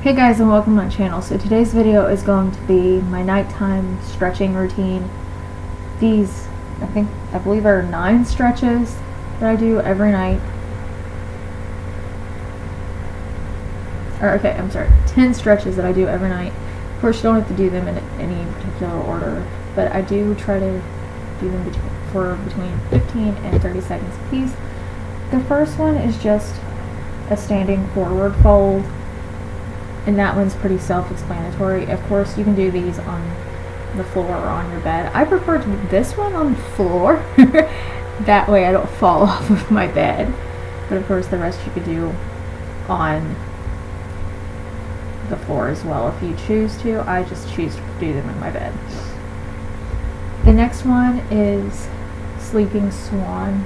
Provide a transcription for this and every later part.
Hey guys, and welcome to my channel. So today's video is going to be my nighttime stretching routine. These, I believe are 9 stretches that I do every night. Or okay, I'm sorry, 10 stretches that I do every night. Of course, you don't have to do them in any particular order, but I do try to do them between 15 and 30 seconds a piece. The first one is just a standing forward fold, and that one's pretty self-explanatory. Of course, you can do these on the floor or on your bed. I prefer to do this one on the floor. That way I don't fall off of my bed. But of course, the rest you could do on the floor as well if you choose to. I just choose to do them in my bed. The next one is Sleeping Swan.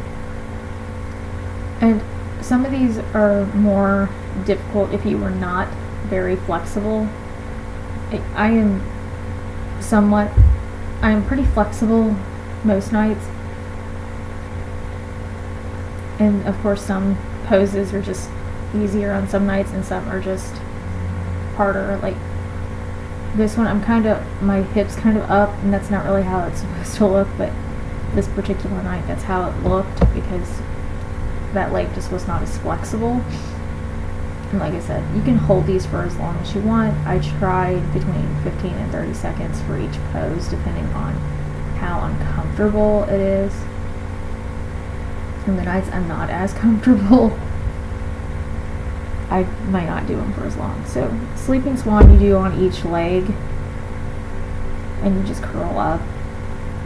And some of these are more difficult if you were not very flexible. I am pretty flexible most nights, and of course some poses are just easier on some nights and some are just harder. Like this one, my hips kind of up, and that's not really how it's supposed to look, but this particular night that's how it looked because that leg just was not as flexible. And like I said, you can hold these for as long as you want. I tried between 15 and 30 seconds for each pose, depending on how uncomfortable it is. And the nights I'm not as comfortable, I might not do them for as long. So, Sleeping Swan you do on each leg, and you just curl up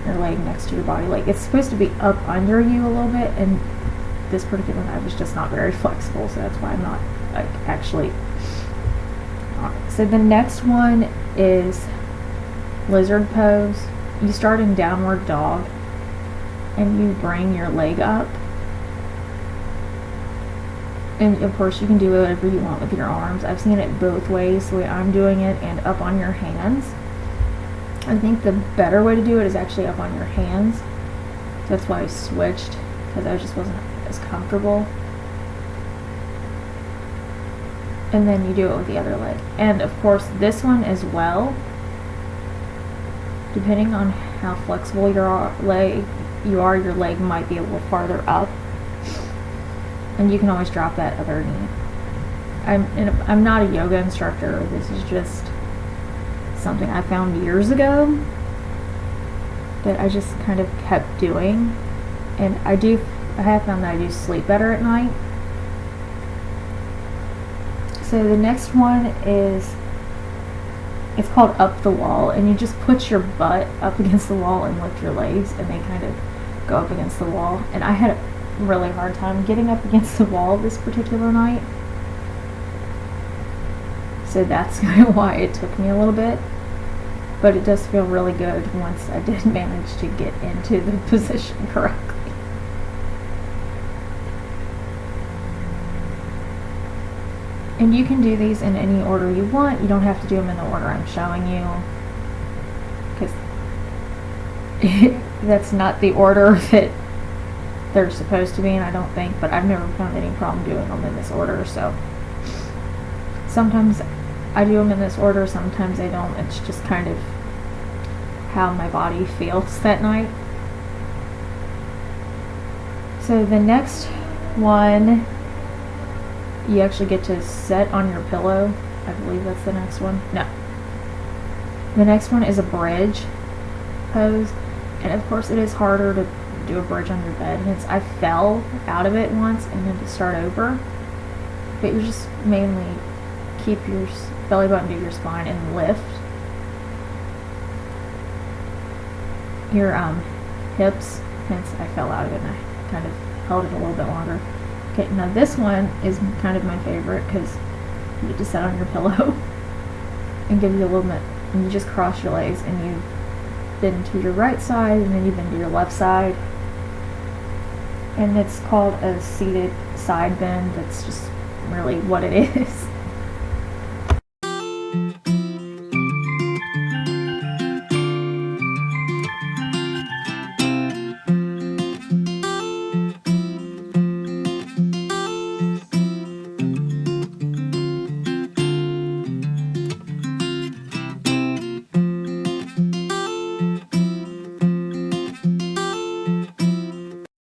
your leg next to your body. Like, it's supposed to be up under you a little bit, and this particular night was just not very flexible, so that's why I'm not actually. So the next one is lizard pose. You start in downward dog and you bring your leg up, and of course you can do whatever you want with your arms. I've seen it both ways, the way I'm doing it and up on your hands. I think the better way to do it is actually up on your hands. That's why I switched, because I just wasn't as comfortable. And then you do it with the other leg. And of course this one as well, depending on how flexible your leg might be a little farther up, and you can always drop that other knee. I'm not a yoga instructor. This is just something I found years ago that I just kind of kept doing, and I have found that I do sleep better at night. So the next one it's called Up the Wall, and you just put your butt up against the wall and lift your legs, and they kind of go up against the wall. And I had a really hard time getting up against the wall this particular night, so that's kind of why it took me a little bit. But it does feel really good once I did manage to get into the position correctly. And you can do these in any order you want. You don't have to do them in the order I'm showing you, because that's not the order that they're supposed to be in, I don't think. But I've never found any problem doing them in this order. So sometimes I do them in this order, sometimes I don't. It's just kind of how my body feels that night. So the next one, you actually get to sit on your pillow. I believe that's the next one. No. The next one is a bridge pose. And of course it is harder to do a bridge on your bed. And I fell out of it once and then to start over. But you just mainly keep your belly button to your spine and lift your hips. Hence I fell out of it and I kind of held it a little bit longer. Okay, now this one is kind of my favorite because you get to sit on your pillow and give you a little bit, and you just cross your legs and you bend to your right side and then you bend to your left side. And it's called a seated side bend. That's just really what it is.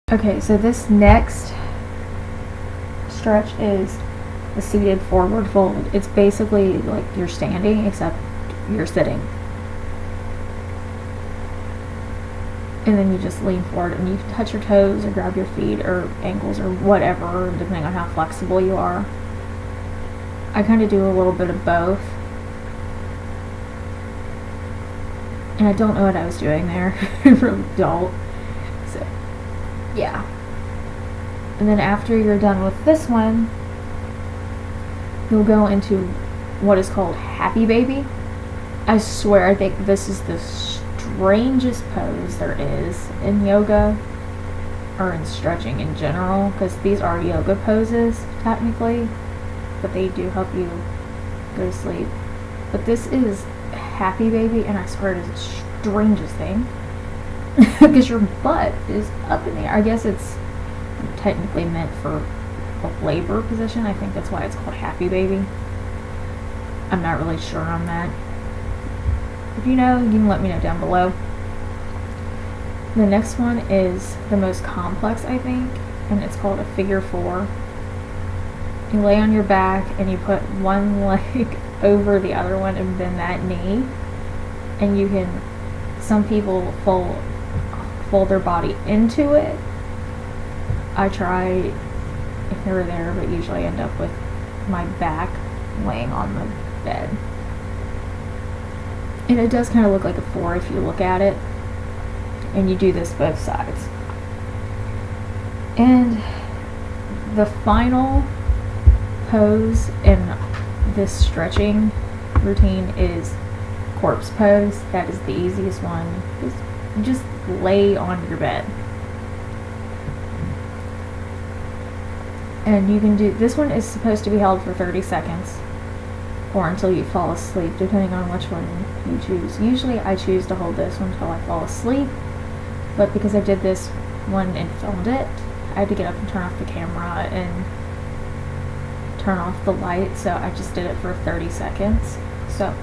Okay, so this next stretch is the seated forward fold. It's basically like you're standing, except you're sitting. And then you just lean forward and you touch your toes or grab your feet or ankles or whatever, depending on how flexible you are. I kind of do a little bit of both. And I don't know what I was doing there for an adult. So, yeah. And then after you're done with this one, you'll go into what is called Happy Baby. I swear, I think this is the strangest pose there is in yoga, or in stretching in general, because these are yoga poses, technically, but they do help you go to sleep. But this is Happy Baby, and I swear it is the strangest thing, because your butt is up in the air. I guess it's technically meant for a labor position. I think that's why it's called Happy Baby. I'm not really sure on that. If you know, you can let me know down below. The next one is the most complex, I think, and it's called a figure four. You lay on your back and you put one leg over the other one and bend that knee, and you can, some people fold their body into it. I try here or there, but usually I end up with my back laying on the bed. And it does kind of look like a four if you look at it. And you do this both sides. And the final pose in this stretching routine is corpse pose. That is the easiest one. Just lay on your bed. And you can do, this one is supposed to be held for 30 seconds or until you fall asleep, depending on which one you choose. Usually I choose to hold this one until I fall asleep, but because I did this one and filmed it, I had to get up and turn off the camera and turn off the light, so I just did it for 30 seconds. So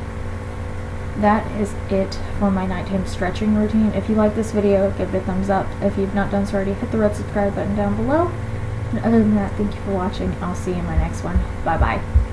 that is it for my nighttime stretching routine. If you like this video, give it a thumbs up. If you've not done so already, hit the red subscribe button down below. And other than that, thank you for watching. I'll see you in my next one. Bye bye.